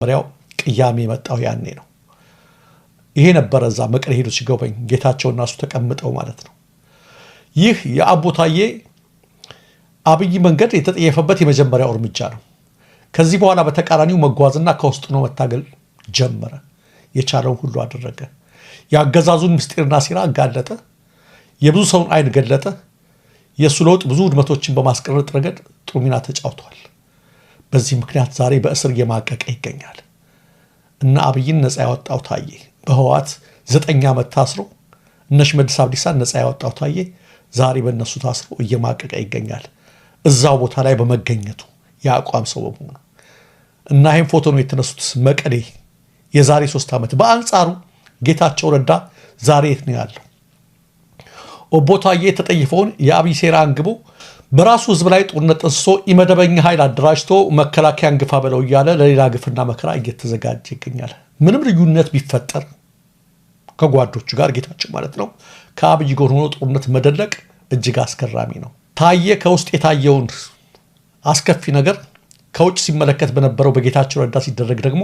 መሪያው ቅያሜ መጣው ያኔ ነው። ይሄ ነበር እዛ መቀሌ ሄዶ ሲጎበኝ ጌታቸውና እሱ ተቀምጠው ማለት ነው። ይህ የአቦታዬ አብይ መንገድ የተጠየፈበት የመጀመሪያው እርምጃ ነው። ከዚህ በኋላ በተቃራኒው መጓዝና ከውስጥ ነው መታገል ጀመረ። የቻለውን ሁሉ አደረገ። የአገዛዙን ምስጢርና ሴራ አጋለጠ። የብዙ ሰውን አይን ገለጠ። የእሱ ለውጥ ብዙ ውድመቶችን በማስቀረት ረገድ ጥሩ ሚና ተጫውቷል። በዚህ ምክንያት ዛሬ በእስር እየማቀቀ ይገኛል። እና አብይን ነፃ ያወጣው ታዬ በህወሓት 9 ዓመት ታስሮ እነ ሽመልስ አብዲሳን ነፃ ያወጣው ታዬ ዛሬ በእነሱ ታስሮ እየማቀቀ ይገኛል። እዛው ቦታ ላይ በመገኘቱ የአቋም ሰው በመሆኑ እና ይህም ፎቶ ነው የተነሱት መቀሌ የዛሬ 3 ዓመት። በአንጻሩ ጌታቸው ረዳ ዛሬ የት ነው ያለው? ኦቦ ታዬ የተጠየፈውን የአብይ ሴራ አንግቦ በራሱ ህዝብ ላይ ጦርነት ጠንስሶ ኢመደበኛ ኃይል አደራጅቶ መከላከያን ግፋ በለው እያለ ለሌላ ግፍና መከራ እየተዘጋጀ ይገኛል። ምንም ልዩነት ቢፈጠር ከጓዶቹ ጋር ጌታቸው ማለት ነው ከአብይ ጎን ሆኖ ጦርነት መደለቅ እጅግ አስገራሚ ነው። ታዬ ከውስጥ የታየውን አስከፊ ነገር ከውጭ ሲመለከት በነበረው በጌታቸው ረዳ ሲደረግ ደግሞ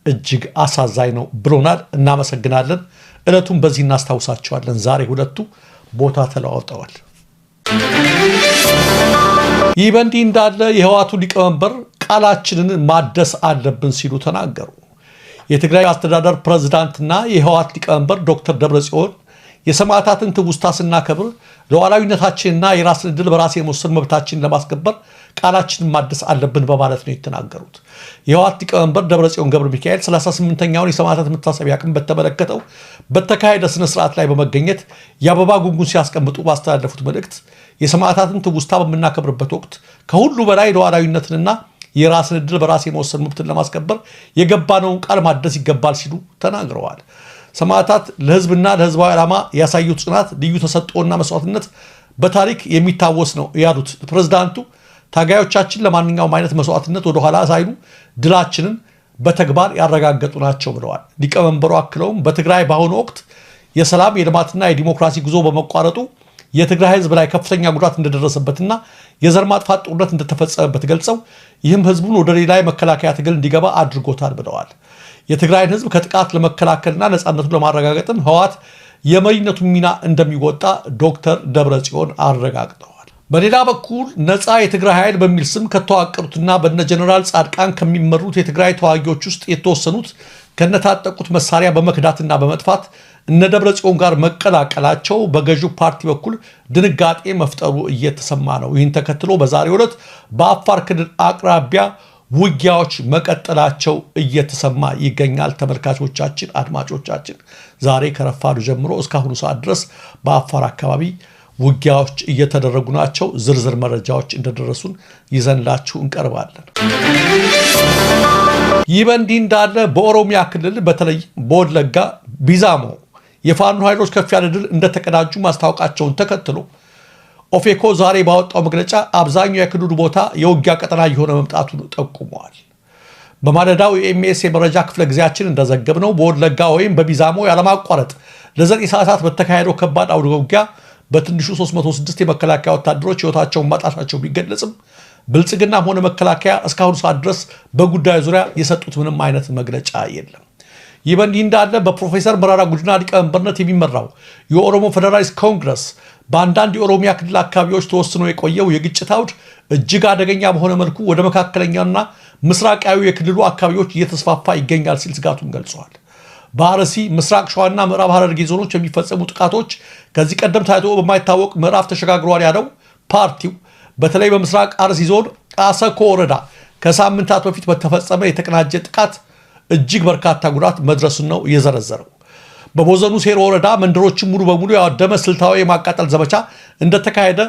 እጅግ አሳዛኝ ነው ብሎናል። እናመሰግናለን። ዕለቱን በዚህ እናስታውሳቸዋለን። ዛሬ ሁለቱ ቦታ ተለዋውጠዋል። ይህ በእንዲህ እንዳለ የህወሓቱ ሊቀመንበር ቃላችንን ማደስ አለብን ሲሉ ተናገሩ። የትግራይ አስተዳደር ፕሬዝዳንትና የህወሓት ሊቀመንበር ዶክተር ደብረጽዮን የሰማዕታትን ትውስታ ስናከብር ሉዓላዊነታችንና የራስን ዕድል በራስ የመወሰን መብታችንን ለማስከበር ቃላችንን ማደስ አለብን በማለት ነው የተናገሩት። የህወሓት ሊቀመንበር ደብረጽዮን ገብረ ሚካኤል 38ኛውን የሰማዕታት መታሰቢያ ቀን በተመለከተው በተካሄደ ስነ ስርዓት ላይ በመገኘት የአበባ ጉንጉን ሲያስቀምጡ ባስተላለፉት መልእክት የሰማዕታትን ትውስታ በምናከብርበት ወቅት ከሁሉ በላይ ሉዓላዊነትንና የራስን ዕድል በራስ የመወሰን መብትን ለማስከበር የገባነውን ቃል ማደስ ይገባል ሲሉ ተናግረዋል። ሰማዕታት ለህዝብና ለህዝባዊ ዓላማ ያሳዩት ጽናት፣ ልዩ ተሰጥኦና መስዋዕትነት በታሪክ የሚታወስ ነው ያሉት ፕሬዝዳንቱ ታጋዮቻችን ለማንኛውም አይነት መስዋዕትነት ወደ ኋላ ሳይሉ ድላችንን በተግባር ያረጋገጡ ናቸው ብለዋል። ሊቀመንበሩ አክለውም በትግራይ በአሁኑ ወቅት የሰላም የልማትና የዲሞክራሲ ጉዞ በመቋረጡ የትግራይ ህዝብ ላይ ከፍተኛ ጉዳት እንደደረሰበትና የዘር ማጥፋት ጦርነት እንደተፈጸመበት ገልጸው ይህም ህዝቡን ወደ ሌላ የመከላከያ ትግል እንዲገባ አድርጎታል ብለዋል። የትግራይን ህዝብ ከጥቃት ለመከላከልና ነፃነቱን ለማረጋገጥም ህወሓት የመሪነቱን ሚና እንደሚወጣ ዶክተር ደብረጽዮን አረጋግጠዋል። በሌላ በኩል ነፃ የትግራይ ኃይል በሚል ስም ከተዋቀሩትና በነ ጀነራል ጻድቃን ከሚመሩት የትግራይ ተዋጊዎች ውስጥ የተወሰኑት ከነታጠቁት መሳሪያ በመክዳትና በመጥፋት እነ ደብረጽዮን ጋር መቀላቀላቸው በገዢው ፓርቲ በኩል ድንጋጤ መፍጠሩ እየተሰማ ነው። ይህን ተከትሎ በዛሬው ዕለት በአፋር ክልል አቅራቢያ ውጊያዎች መቀጠላቸው እየተሰማ ይገኛል። ተመልካቾቻችን፣ አድማጮቻችን ዛሬ ከረፋዱ ጀምሮ እስካሁኑ ሰዓት ድረስ በአፋር አካባቢ ውጊያዎች እየተደረጉ ናቸው። ዝርዝር መረጃዎች እንደደረሱን ይዘንላችሁ እንቀርባለን። ይህ በእንዲህ እንዳለ በኦሮሚያ ክልል በተለይ በወለጋ ቢዛሞ የፋኖ ኃይሎች ከፍ ያለ ድል እንደተቀዳጁ ማስታወቃቸውን ተከትሎ ኦፌኮ ዛሬ ባወጣው መግለጫ አብዛኛው የክልሉ ቦታ የውጊያ ቀጠና እየሆነ መምጣቱን ጠቁመዋል። በማለዳው የኤምኤስ የመረጃ ክፍለ ጊዜያችን እንደዘገብነው በወለጋ ወይም በቢዛሞ ያለማቋረጥ ለ9 ሰዓታት በተካሄደው ከባድ አውደ ውጊያ በትንሹ 306 የመከላከያ ወታደሮች ህይወታቸውን ማጣታቸው ቢገለጽም ብልጽግናም ሆነ መከላከያ እስካሁኑ ሰዓት ድረስ በጉዳዩ ዙሪያ የሰጡት ምንም አይነት መግለጫ የለም። ይህ በእንዲህ እንዳለ በፕሮፌሰር መራራ ጉዲና ሊቀመንበርነት የሚመራው የኦሮሞ ፌዴራሊስት ኮንግረስ በአንዳንድ የኦሮሚያ ክልል አካባቢዎች ተወስኖ የቆየው የግጭት አውድ እጅግ አደገኛ በሆነ መልኩ ወደ መካከለኛና ምስራቃዊ የክልሉ አካባቢዎች እየተስፋፋ ይገኛል ሲል ስጋቱን ገልጸዋል። በአርሲ ምስራቅ ሸዋና ምዕራብ ሐረርጌ ዞኖች የሚፈጸሙ ጥቃቶች ከዚህ ቀደም ታይቶ በማይታወቅ ምዕራፍ ተሸጋግሯል ያለው ፓርቲው በተለይ በምስራቅ አርሲ ዞን አሰኮ ወረዳ ከሳምንታት በፊት በተፈጸመ የተቀናጀ ጥቃት እጅግ በርካታ ጉዳት መድረሱን ነው የዘረዘረው። በቦዘኑ ሴሮ ወረዳ መንደሮችን ሙሉ በሙሉ ያወደመ ስልታዊ የማቃጠል ዘመቻ እንደተካሄደ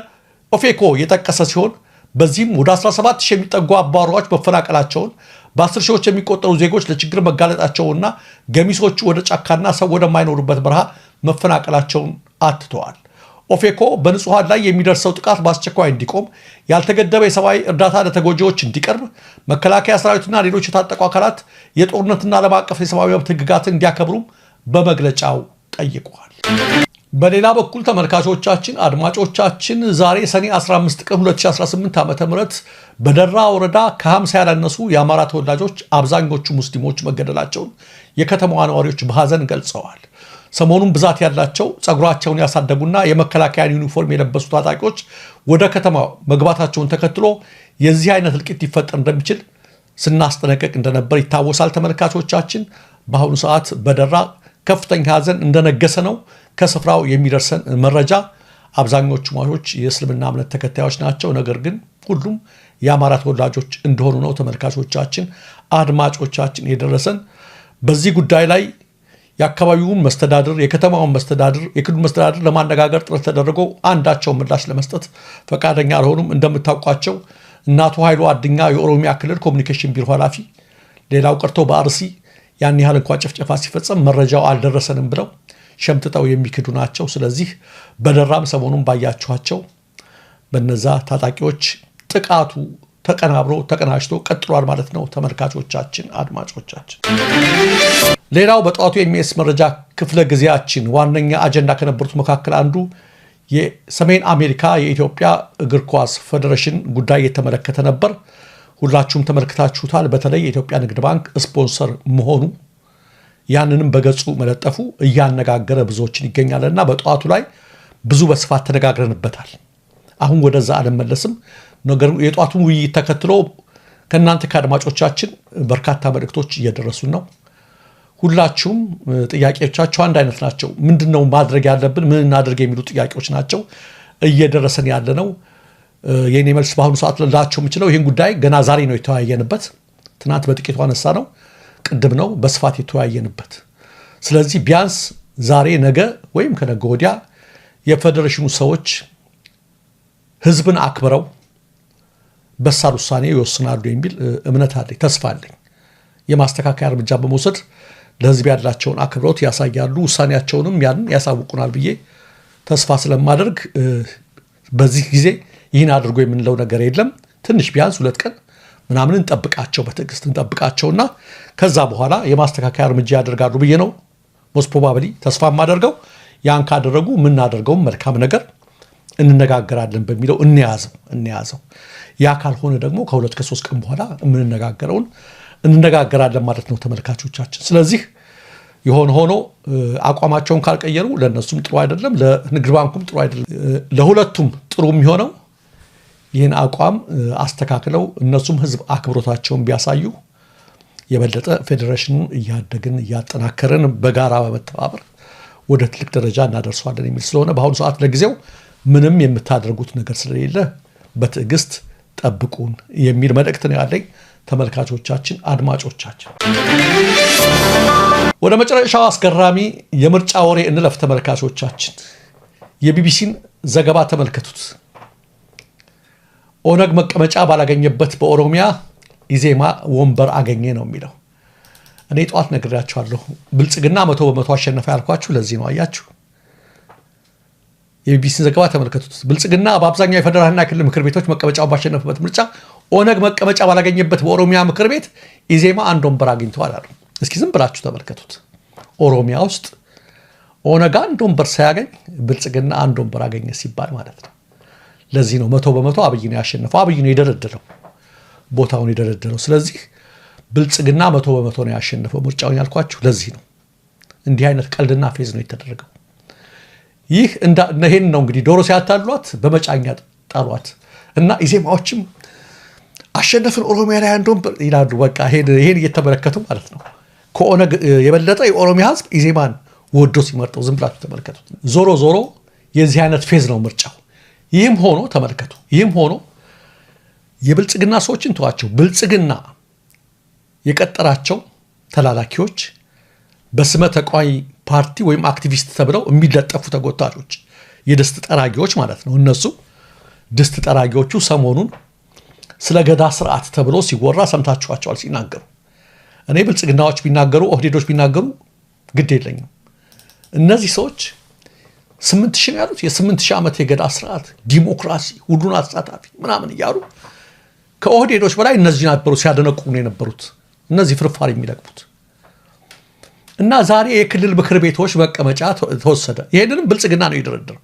ኦፌኮ የጠቀሰ ሲሆን በዚህም ወደ 17000 የሚጠጉ አባወራዎች መፈናቀላቸውን፣ በ10 ሺዎች የሚቆጠሩ ዜጎች ለችግር መጋለጣቸውና ገሚሶቹ ወደ ጫካና ሰው ወደማይኖሩበት በረሃ መፈናቀላቸውን አትተዋል። ኦፌኮ በንጹሃን ላይ የሚደርሰው ጥቃት በአስቸኳይ እንዲቆም፣ ያልተገደበ የሰብአዊ እርዳታ ለተጎጂዎች እንዲቀርብ፣ መከላከያ ሰራዊትና ሌሎች የታጠቁ አካላት የጦርነትና ዓለም አቀፍ የሰብአዊ መብት ህግጋትን እንዲያከብሩም በመግለጫው ጠይቀዋል። በሌላ በኩል ተመልካቾቻችን አድማጮቻችን ዛሬ ሰኔ 15 ቀን 2018 ዓ.ም በደራ ወረዳ ከ50 ያላነሱ የአማራ ተወላጆች አብዛኞቹ ሙስሊሞች መገደላቸውን የከተማዋ ነዋሪዎች በሐዘን ገልጸዋል። ሰሞኑን ብዛት ያላቸው ጸጉራቸውን ያሳደጉና የመከላከያን ዩኒፎርም የለበሱ ታጣቂዎች ወደ ከተማው መግባታቸውን ተከትሎ የዚህ አይነት እልቂት ሊፈጠር እንደሚችል ስናስጠነቀቅ እንደነበር ይታወሳል። ተመልካቾቻችን በአሁኑ ሰዓት በደራ ከፍተኛ ሐዘን እንደነገሰ ነው ከስፍራው የሚደርሰን መረጃ። አብዛኞቹ ሟቾች የእስልምና እምነት ተከታዮች ናቸው። ነገር ግን ሁሉም የአማራ ተወላጆች እንደሆኑ ነው ተመልካቾቻችን አድማጮቻችን የደረሰን። በዚህ ጉዳይ ላይ የአካባቢውን መስተዳድር፣ የከተማውን መስተዳድር፣ የክልሉ መስተዳድር ለማነጋገር ጥረት ተደርጎ አንዳቸው ምላሽ ለመስጠት ፈቃደኛ አልሆኑም። እንደምታውቋቸው እናቱ ኃይሉ አድኛ የኦሮሚያ ክልል ኮሚኒኬሽን ቢሮ ኃላፊ፣ ሌላው ቀርቶ በአርሲ ያን ያህል እንኳ ጭፍጨፋ ሲፈጸም መረጃው አልደረሰንም ብለው ሸምጥጠው የሚክዱ ናቸው። ስለዚህ በደራም ሰሞኑን ባያችኋቸው በነዛ ታጣቂዎች ጥቃቱ ተቀናብሮ ተቀናጅቶ ቀጥሏል ማለት ነው ተመልካቾቻችን አድማጮቻችን። ሌላው በጠዋቱ የሚኤስ መረጃ ክፍለ ጊዜያችን ዋነኛ አጀንዳ ከነበሩት መካከል አንዱ የሰሜን አሜሪካ የኢትዮጵያ እግር ኳስ ፌዴሬሽን ጉዳይ የተመለከተ ነበር። ሁላችሁም ተመልክታችሁታል። በተለይ የኢትዮጵያ ንግድ ባንክ ስፖንሰር መሆኑ ያንንም በገጹ መለጠፉ እያነጋገረ ብዙዎችን ይገኛልና በጠዋቱ ላይ ብዙ በስፋት ተነጋግረንበታል። አሁን ወደዛ አልመለስም። ነገር የጠዋቱን ውይይት ተከትሎ ከእናንተ ከአድማጮቻችን በርካታ መልእክቶች እየደረሱን ነው። ሁላችሁም ጥያቄዎቻችሁ አንድ አይነት ናቸው። ምንድነው ማድረግ ያለብን፣ ምን እናድርግ የሚሉ ጥያቄዎች ናቸው እየደረሰን ያለ ነው። የኔ መልስ በአሁኑ ሰዓት ልላችሁ የምችለው ይህን ጉዳይ ገና ዛሬ ነው የተወያየንበት። ትናንት በጥቂቱ አነሳ ነው፣ ቅድም ነው በስፋት የተወያየንበት። ስለዚህ ቢያንስ ዛሬ ነገ ወይም ከነገ ወዲያ የፌዴሬሽኑ ሰዎች ህዝብን አክብረው በሳል ውሳኔ ይወስናሉ የሚል እምነት አለኝ፣ ተስፋ አለኝ። የማስተካከያ እርምጃ በመውሰድ ለህዝብ ያላቸውን አክብሮት ያሳያሉ፣ ውሳኔያቸውንም ያንን ያሳውቁናል ብዬ ተስፋ ስለማደርግ በዚህ ጊዜ ይህን አድርጎ የምንለው ነገር የለም። ትንሽ ቢያንስ 2 ቀን ምናምን እንጠብቃቸው፣ በትዕግስት እንጠብቃቸውና ከዛ በኋላ የማስተካከያ እርምጃ ያደርጋሉ ብዬ ነው ሞስት ፕሮባብሊ ተስፋ የማደርገው። ያን ካደረጉ የምናደርገውም መልካም ነገር እንነጋገራለን በሚለው እንያዘው። ያ ካልሆነ ደግሞ ከ2 ከ3 ቀን በኋላ የምንነጋገረውን እንነጋገራለን ማለት ነው ተመልካቾቻችን። ስለዚህ የሆነ ሆኖ አቋማቸውን ካልቀየሩ ለነሱም ጥሩ አይደለም፣ ለንግድ ባንኩም ጥሩ አይደለም። ለሁለቱም ጥሩ የሚሆነው ይህን አቋም አስተካክለው እነሱም ህዝብ አክብሮታቸውን ቢያሳዩ የበለጠ ፌዴሬሽኑን እያደግን እያጠናከርን በጋራ በመተባበር ወደ ትልቅ ደረጃ እናደርሷለን የሚል ስለሆነ በአሁኑ ሰዓት ለጊዜው ምንም የምታደርጉት ነገር ስለሌለ በትዕግስት ጠብቁን የሚል መልእክት ነው ያለኝ ተመልካቾቻችን አድማጮቻችን። ወደ መጨረሻው አስገራሚ የምርጫ ወሬ እንለፍ ተመልካቾቻችን። የቢቢሲን ዘገባ ተመልከቱት። ኦነግ መቀመጫ ባላገኘበት በኦሮሚያ ኢዜማ ወንበር አገኘ ነው የሚለው። እኔ ጠዋት ነግሬያችኋለሁ፣ ብልጽግና 100% አሸነፈ ያልኳችሁ ለዚህ ነው። አያችሁ፣ የቢቢሲን ዘገባ ተመልከቱት። ብልጽግና በአብዛኛው የፌደራልና የክልል ምክር ቤቶች መቀመጫውን ባሸነፈበት ምርጫ ኦነግ መቀመጫ ባላገኘበት በኦሮሚያ ምክር ቤት ኢዜማ 1 ወንበር አግኝተዋል አሉ። እስኪ ዝም ብላችሁ ተመልከቱት። ኦሮሚያ ውስጥ ኦነግ 1 ወንበር ሳያገኝ ብልጽግና 1 ወንበር አገኘ ሲባል ማለት ነው። ለዚህ ነው 100% አብይ ነው ያሸነፈው። አብይ ነው የደረደረው፣ ቦታውን የደረደረው። ስለዚህ ብልጽግና 100% ነው ያሸነፈው ምርጫውን ያልኳችሁ ለዚህ ነው። እንዲህ አይነት ቀልድና ፌዝ ነው የተደረገው። ይህ ይሄን ነው እንግዲህ ዶሮ ሲያታሏት በመጫኛ ጣሏት እና ኢዜማዎችም አሸነፍን ኦሮሚያ ላይ 1 ወንበር ይላሉ። በቃ ይሄን እየተመለከቱ ማለት ነው። ከኦነግ የበለጠ የኦሮሚያ ህዝብ ኢዜማን ወዶ ሲመርጠው ዝም ብላችሁ ተመልከቱት። ዞሮ ዞሮ የዚህ አይነት ፌዝ ነው ምርጫው። ይህም ሆኖ ተመልከቱ፣ ይህም ሆኖ የብልጽግና ሰዎችን ተዋቸው። ብልጽግና የቀጠራቸው ተላላኪዎች በስመ ተቃዋሚ ፓርቲ ወይም አክቲቪስት ተብለው የሚለጠፉ ተጎታቾች፣ የድስት ጠራጊዎች ማለት ነው። እነሱ ድስት ጠራጊዎቹ ሰሞኑን ስለ ገዳ ስርዓት ተብሎ ሲወራ ሰምታችኋቸዋል ሲናገሩ። እኔ ብልጽግናዎች ቢናገሩ ኦህዴዶች ቢናገሩ ግድ የለኝም። እነዚህ ሰዎች 8000 ያሉት የ8000 ዓመት የገዳ ስርዓት ዲሞክራሲ፣ ሁሉን አሳታፊ ምናምን እያሉ ከኦህዴዶች በላይ እነዚህ ነበሩ ሲያደነቁ ነው የነበሩት። እነዚህ ፍርፋሪ የሚለቅቡት እና ዛሬ የክልል ምክር ቤቶች መቀመጫ ተወሰደ። ይሄንንም ብልጽግና ነው ይደረደረው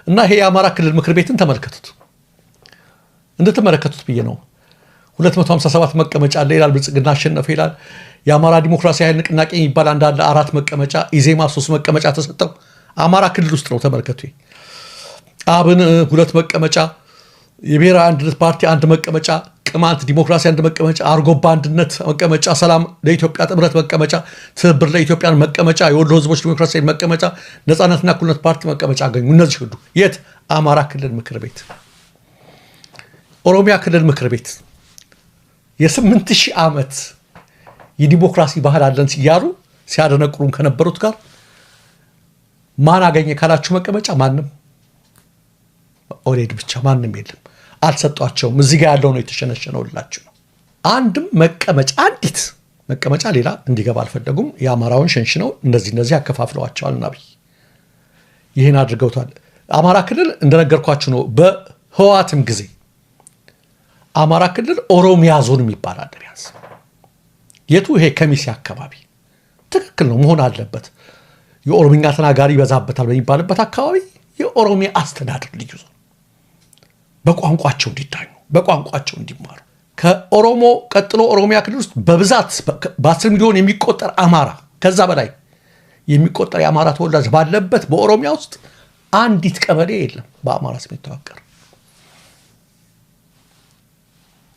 እና ይሄ የአማራ ክልል ምክር ቤትን ተመልከቱት፣ እንደተመለከቱት ብዬ ነው። 257 መቀመጫ አለ ይላል፣ ብልጽግና አሸነፈ ይላል። የአማራ ዲሞክራሲ ኃይል ንቅናቄ የሚባል አንድ አለ 4 መቀመጫ፣ ኢዜማ 3 መቀመጫ ተሰጠው። አማራ ክልል ውስጥ ነው ተመልከቱ። አብን 2 መቀመጫ፣ የብሔራዊ አንድነት ፓርቲ 1 መቀመጫ፣ ቅማንት ዲሞክራሲ 1 መቀመጫ፣ አርጎባ አንድነት መቀመጫ፣ ሰላም ለኢትዮጵያ ጥምረት መቀመጫ፣ ትብብር ለኢትዮጵያ መቀመጫ፣ የወሎ ህዝቦች ዲሞክራሲያዊ መቀመጫ፣ ነፃነትና እኩልነት ፓርቲ መቀመጫ አገኙ። እነዚህ ሁሉ የት? አማራ ክልል ምክር ቤት። ኦሮሚያ ክልል ምክር ቤት የ8000 ዓመት የዲሞክራሲ ባህል አለን ሲያሩ ሲያደነቁሩን ከነበሩት ጋር ማን አገኘ ካላችሁ መቀመጫ ማንም፣ ኦሬድ ብቻ፣ ማንም የለም። አልሰጧቸውም። እዚህ ጋር ያለው ነው የተሸነሸነውላችሁ ነው። አንድም መቀመጫ አንዲት መቀመጫ ሌላ እንዲገባ አልፈለጉም። የአማራውን ሸንሽነው እንደዚህ ያከፋፍለዋቸዋል። ናብይ ይህን አድርገውታል። አማራ ክልል እንደነገርኳችሁ ነው። በህወሓትም ጊዜ አማራ ክልል ኦሮሚያ ዞን የሚባል አለ። ቢያንስ የቱ? ይሄ ከሚሴ አካባቢ ትክክል ነው መሆን አለበት። የኦሮምኛ ተናጋሪ ይበዛበታል በሚባልበት አካባቢ የኦሮሚያ አስተዳደር ልዩ ዞን በቋንቋቸው እንዲዳኙ በቋንቋቸው እንዲማሩ። ከኦሮሞ ቀጥሎ ኦሮሚያ ክልል ውስጥ በብዛት በ10 ሚሊዮን የሚቆጠር አማራ ከዛ በላይ የሚቆጠር የአማራ ተወላጅ ባለበት በኦሮሚያ ውስጥ አንዲት ቀበሌ የለም በአማራ ስም የተዋቀረ።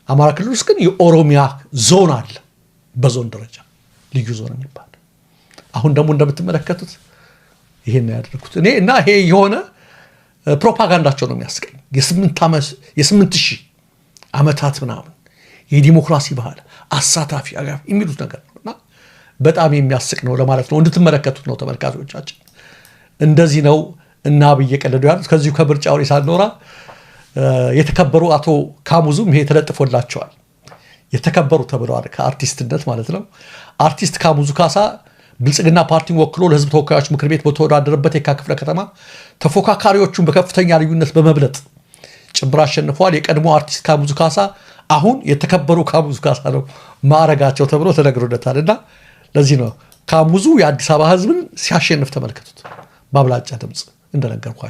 አማራ ክልል ውስጥ ግን የኦሮሚያ ዞን አለ፣ በዞን ደረጃ ልዩ ዞን የሚባል። አሁን ደግሞ እንደምትመለከቱት ይሄን ነው ያደረኩት እኔ እና ይሄ የሆነ ፕሮፓጋንዳቸው ነው የሚያስቀኝ። የ8000 ዓመታት ምናምን የዲሞክራሲ ባህል አሳታፊ አጋፍ የሚሉት ነገር ነውና በጣም የሚያስቅ ነው ለማለት ነው። እንድትመለከቱት ነው ተመልካቾቻችን። እንደዚህ ነው እና አብይ ቀለዱ ያሉት። ከዚሁ ከምርጫው ሳንኖራ የተከበሩ አቶ ካሙዙም ይሄ ተለጥፎላቸዋል። የተከበሩ ተብለዋል፣ ከአርቲስትነት ማለት ነው። አርቲስት ካሙዙ ካሳ ብልጽግና ፓርቲን ወክሎ ለህዝብ ተወካዮች ምክር ቤት በተወዳደረበት የካ ክፍለ ከተማ ተፎካካሪዎቹን በከፍተኛ ልዩነት በመብለጥ ጭምር አሸንፈዋል። የቀድሞ አርቲስት ካሙዙ ካሳ አሁን የተከበሩ ካሙዙ ካሳ ነው ማዕረጋቸው ተብሎ ተነግሮለታል። እና ለዚህ ነው ካሙዙ የአዲስ አበባ ህዝብን ሲያሸንፍ ተመልከቱት፣ በአብላጫ ድምፅ እንደነገርኳቸው።